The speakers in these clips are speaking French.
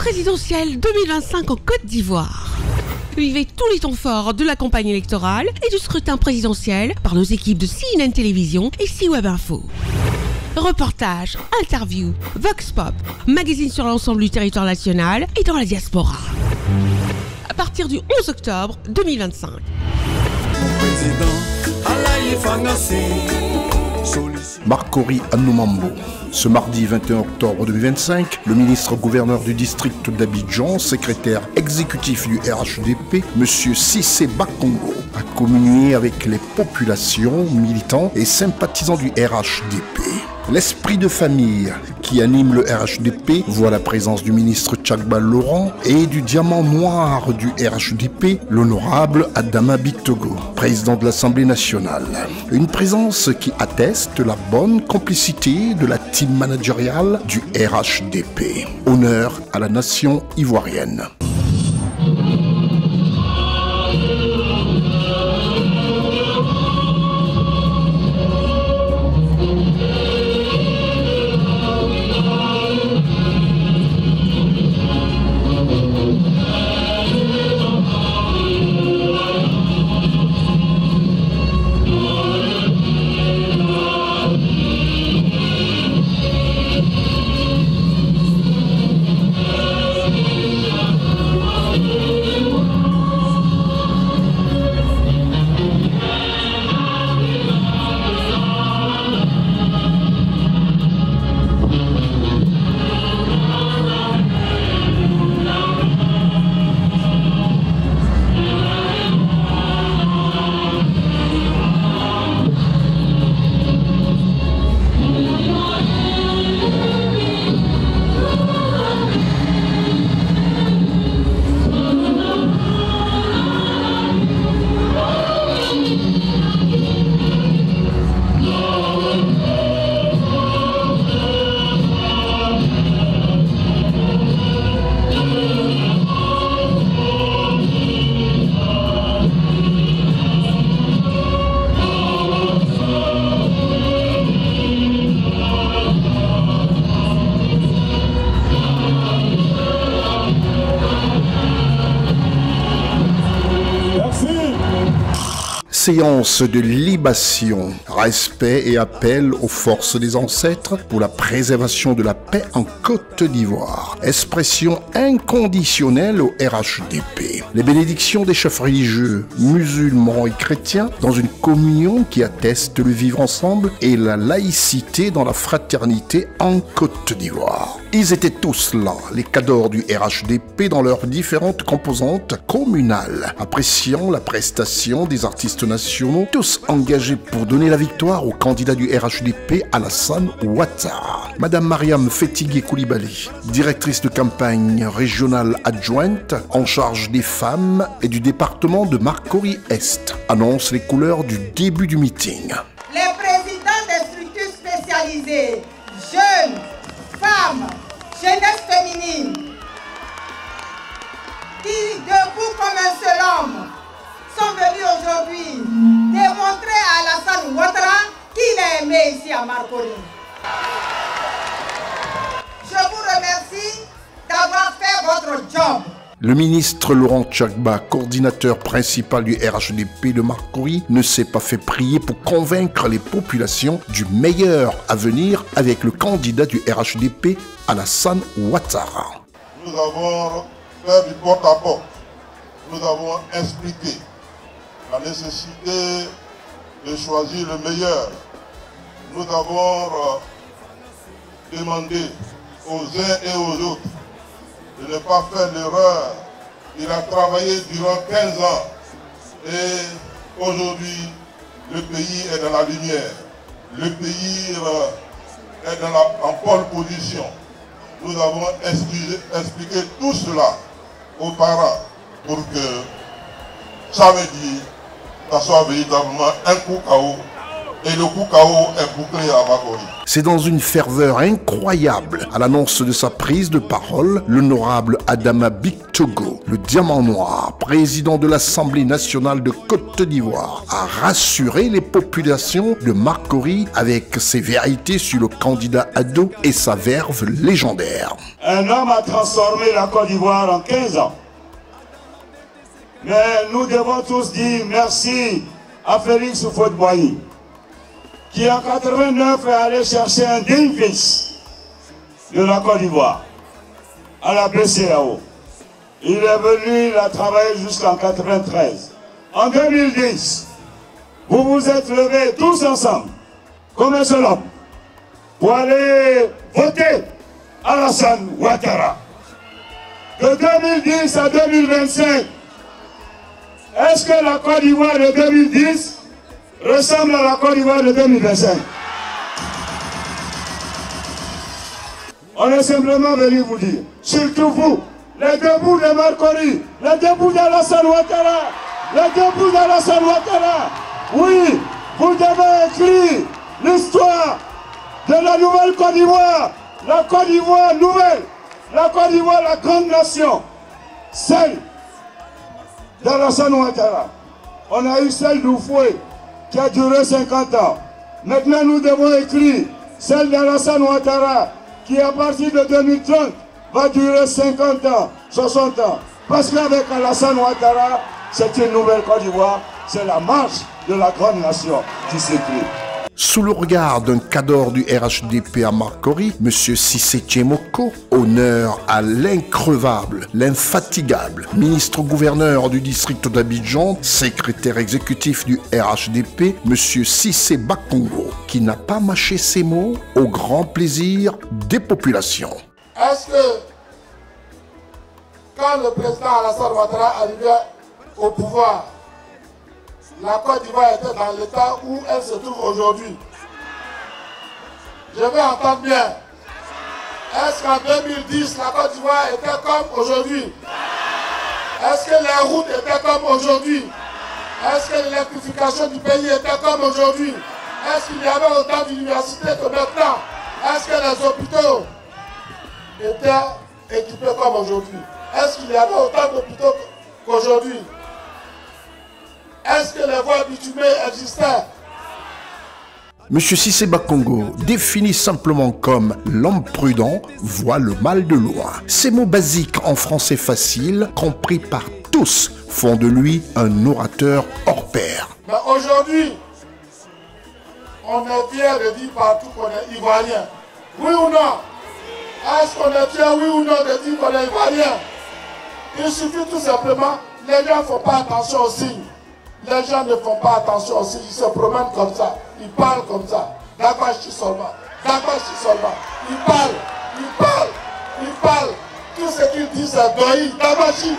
présidentielle 2025 en Côte d'Ivoire. Vivez tous les temps forts de la campagne électorale et du scrutin présidentiel par nos équipes de CNN Télévision et C-Web Info. Reportages, interviews, Vox Pop, magazine sur l'ensemble du territoire national et dans la diaspora. À partir du 11 octobre 2025. Marcory Anoumambo. Ce mardi 21 octobre 2025, le ministre-gouverneur du district d'Abidjan, secrétaire exécutif du RHDP, M. Cissé Bakongo, a communié avec les populations, militants et sympathisants du RHDP. L'esprit de famille qui anime le RHDP voit la présence du ministre Tchagba Laurent et du diamant noir du RHDP, l'honorable Adama Bictogo, président de l'Assemblée nationale. Une présence qui atteste la bonne complicité de la team managériale du RHDP. Honneur à la nation ivoirienne. Séance de libation, respect et appel aux forces des ancêtres pour la préservation de la paix en Côte d'Ivoire. Expression inconditionnelle au RHDP. Les bénédictions des chefs religieux, musulmans et chrétiens dans une communion qui atteste le vivre ensemble et la laïcité dans la fraternité en Côte d'Ivoire. Ils étaient tous là, les cadors du RHDP dans leurs différentes composantes communales, appréciant la prestation des artistes nationaux, tous engagés pour donner la victoire au candidat du RHDP, Alassane Ouattara. Madame Mariam Fetigué Koulibaly, directrice de campagne régionale adjointe en charge des femmes et du département de Marcory Est, annonce les couleurs du début du meeting. Les présidents des structures spécialisées, jeunes, femmes, jeunesse féminine, qui, debout comme un seul homme, sont venus aujourd'hui démontrer à Alassane Ouattara qu'il est aimé ici à Marcory. Je vous remercie d'avoir fait votre job. Le ministre Laurent Tchagba, coordinateur principal du RHDP de Marcory, ne s'est pas fait prier pour convaincre les populations du meilleur avenir avec le candidat du RHDP, Alassane Ouattara. Nous avons fait du porte-à-porte. Nous avons expliqué la nécessité de choisir le meilleur. Nous avons demandé aux uns et aux autres de ne pas faire l'erreur. Il a travaillé durant 15 ans et aujourd'hui le pays est dans la lumière. Le pays est en pole position. Nous avons expliqué tout cela aux parents pour que samedi, ça soit véritablement un coup KO. Et le coup KO est bouclé à Marcory. C'est dans une ferveur incroyable, à l'annonce de sa prise de parole, l'honorable Adama Bictogo, le diamant noir, président de l'Assemblée nationale de Côte d'Ivoire, a rassuré les populations de Marcory avec ses vérités sur le candidat Ado et sa verve légendaire. Un homme a transformé la Côte d'Ivoire en 15 ans. Mais nous devons tous dire merci à Félix Houphouët-Boigny, qui en 89 est allé chercher un digne fils de la Côte d'Ivoire à la BCEAO. Il est venu, il a travaillé jusqu'en 93. En 2010, vous vous êtes levés tous ensemble, comme un seul homme, pour aller voter Alassane Ouattara. De 2010 à 2025, est-ce que la Côte d'Ivoire de 2010 ressemble à la Côte d'Ivoire de 2025? On est simplement venu vous dire, surtout vous, les debout de Marconi, les debout d'Alassane Ouattara, les debout d'Alassane Ouattara, oui, vous devez écrire l'histoire de la nouvelle Côte d'Ivoire, la Côte d'Ivoire nouvelle, la Côte d'Ivoire, la grande nation, celle d'Alassane Ouattara. On a eu celle d'Houphouët qui a duré 50 ans. Maintenant, nous devons écrire celle d'Alassane Ouattara qui, à partir de 2030, va durer 50 ans, 60 ans. Parce qu'avec Alassane Ouattara, c'est une nouvelle Côte d'Ivoire, c'est la marche de la grande nation qui s'écrit. Sous le regard d'un cadre du RHDP à Marcory, M. Cissé Tchémoko, honneur à l'increvable, l'infatigable ministre-gouverneur du district d'Abidjan, secrétaire exécutif du RHDP, M. Cissé Bakongo, qui n'a pas mâché ses mots au grand plaisir des populations. Est-ce que quand le président Alassane Ouattara arrivait au pouvoir, la Côte d'Ivoire était dans l'état où elle se trouve aujourd'hui? Je vais entendre bien. Est-ce qu'en 2010, la Côte d'Ivoire était comme aujourd'hui? Est-ce que les routes étaient comme aujourd'hui? Est-ce que l'électrification du pays était comme aujourd'hui? Est-ce qu'il y avait autant d'universités que maintenant? Est-ce que les hôpitaux étaient équipés comme aujourd'hui? Est-ce qu'il y avait autant d'hôpitaux qu'aujourd'hui? Est-ce que les voies bitumées existaient? M. Cissé Bakongo, défini simplement comme l'homme prudent, voit le mal de loin. Ces mots basiques en français facile, compris par tous, font de lui un orateur hors pair. Mais aujourd'hui, on est fiers de dire partout qu'on est ivoirien. Oui ou non? Est-ce qu'on est fiers, oui ou non, de dire qu'on est ivoirien? Il suffit tout simplement, les gens ne font pas attention aux signes. Les gens ne font pas attention aussi, ils se promènent comme ça, ils parlent comme ça. Dabachi seulement, Dabachi seulement. Ils parlent. Tout ce qu'ils disent c'est Doyi, Dabachi.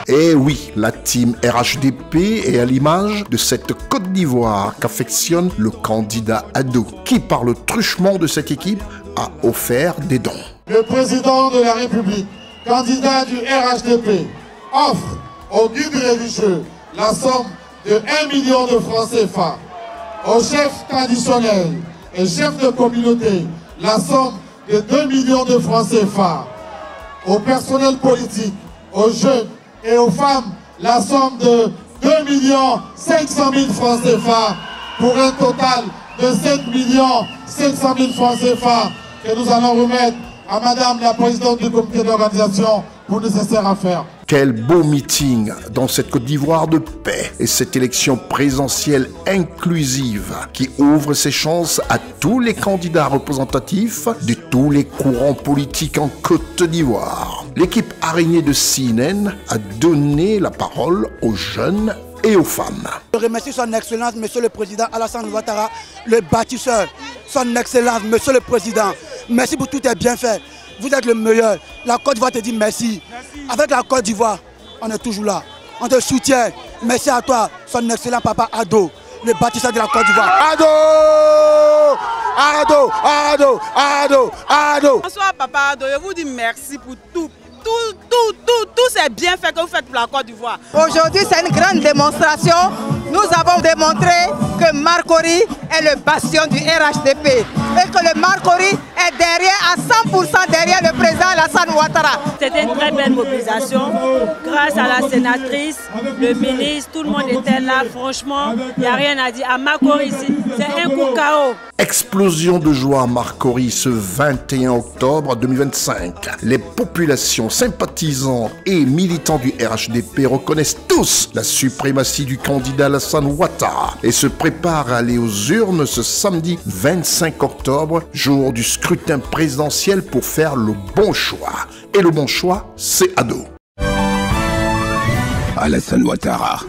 Et oui, la team RHDP est à l'image de cette Côte d'Ivoire qu'affectionne le candidat Ado, qui par le truchement de cette équipe a offert des dons. Le président de la République, candidat du RHDP, offre aux guides religieux la somme de 1 million de francs CFA, aux chefs traditionnels et chefs de communauté la somme de 2 millions de francs CFA, au personnel politique, aux jeunes et aux femmes la somme de 2 500 000 francs CFA pour un total de 7 500 000 francs CFA que nous allons remettre à Madame la Présidente du comité d'organisation pour nécessaire à faire. Quel beau meeting dans cette Côte d'Ivoire de paix et cette élection présidentielle inclusive qui ouvre ses chances à tous les candidats représentatifs de tous les courants politiques en Côte d'Ivoire. L'équipe araignée de CNN a donné la parole aux jeunes et aux femmes. Je remercie son Excellence, Monsieur le Président Alassane Ouattara, le bâtisseur. Son Excellence, Monsieur le Président, merci pour tous tes bienfaits. Vous êtes le meilleur. La Côte d'Ivoire te dit merci. Avec la Côte d'Ivoire, on est toujours là. On te soutient. Merci à toi, son excellent papa Ado, le bâtisseur de la Côte d'Ivoire. Ado. Bonsoir papa Ado, je vous dis merci pour tous ces bienfaits que vous faites pour la Côte d'Ivoire. Aujourd'hui, c'est une grande démonstration. Nous avons démontré que Marcory est le bastion du RHDP et que le Marcory est derrière, à 100% derrière le président Alassane Ouattara. C'était une très belle mobilisation. Grâce à la sénatrice, le ministre, tout le monde était là. Franchement, il n'y a rien à dire. À Marcory, c'est un coup KO. Explosion de joie à Marcory ce 21 octobre 2025. Les populations, sympathisants et militants du RHDP reconnaissent tous la suprématie du candidat Alassane Ouattara et se préparent à aller aux urnes ce samedi 25 octobre, jour du scrutin présidentiel pour faire le bon choix. Et le bon choix, c'est Ado. Alassane Ouattara.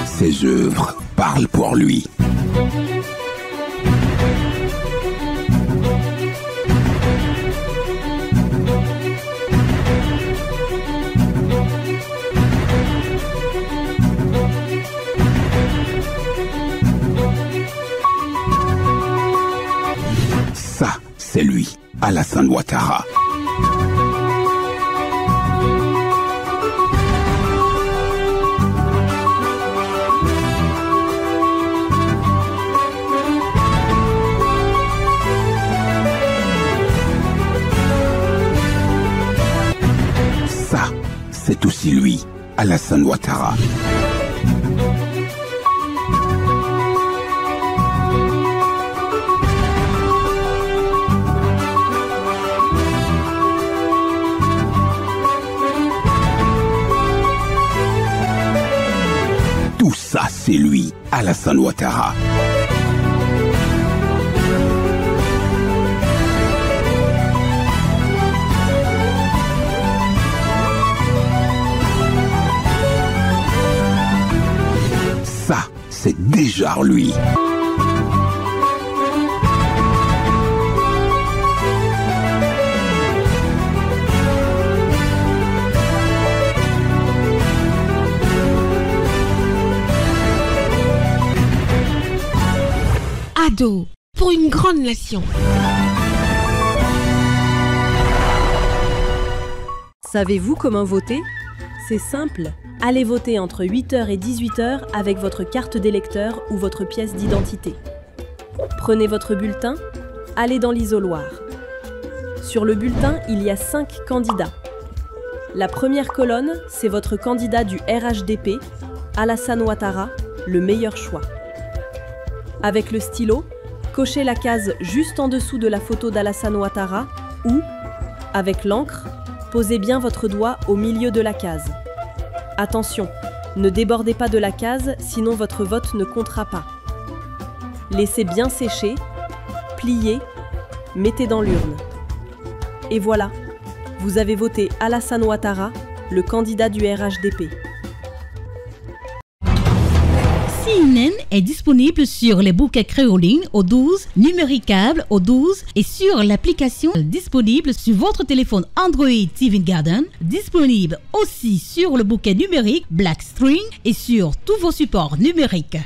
Ses œuvres parlent pour lui. Ça, c'est lui, Alassane Ouattara. C'est aussi lui, Alassane Ouattara. Tout ça, c'est lui, Alassane Ouattara. Ça, c'est déjà lui. Ado, pour une grande nation. Savez-vous comment voter ? C'est simple. Allez voter entre 8h et 18h avec votre carte d'électeur ou votre pièce d'identité. Prenez votre bulletin, allez dans l'isoloir. Sur le bulletin, il y a 5 candidats. La première colonne, c'est votre candidat du RHDP, Alassane Ouattara, le meilleur choix. Avec le stylo, cochez la case juste en dessous de la photo d'Alassane Ouattara ou, avec l'encre, posez bien votre doigt au milieu de la case. Attention, ne débordez pas de la case, sinon votre vote ne comptera pas. Laissez bien sécher, pliez, mettez dans l'urne. Et voilà, vous avez voté Alassane Ouattara, le candidat du RHDP. CNN est disponible sur les bouquets créolines au 12, numéricable au 12 et sur l'application disponible sur votre téléphone Android TV Garden, disponible aussi sur le bouquet numérique Blackstream et sur tous vos supports numériques.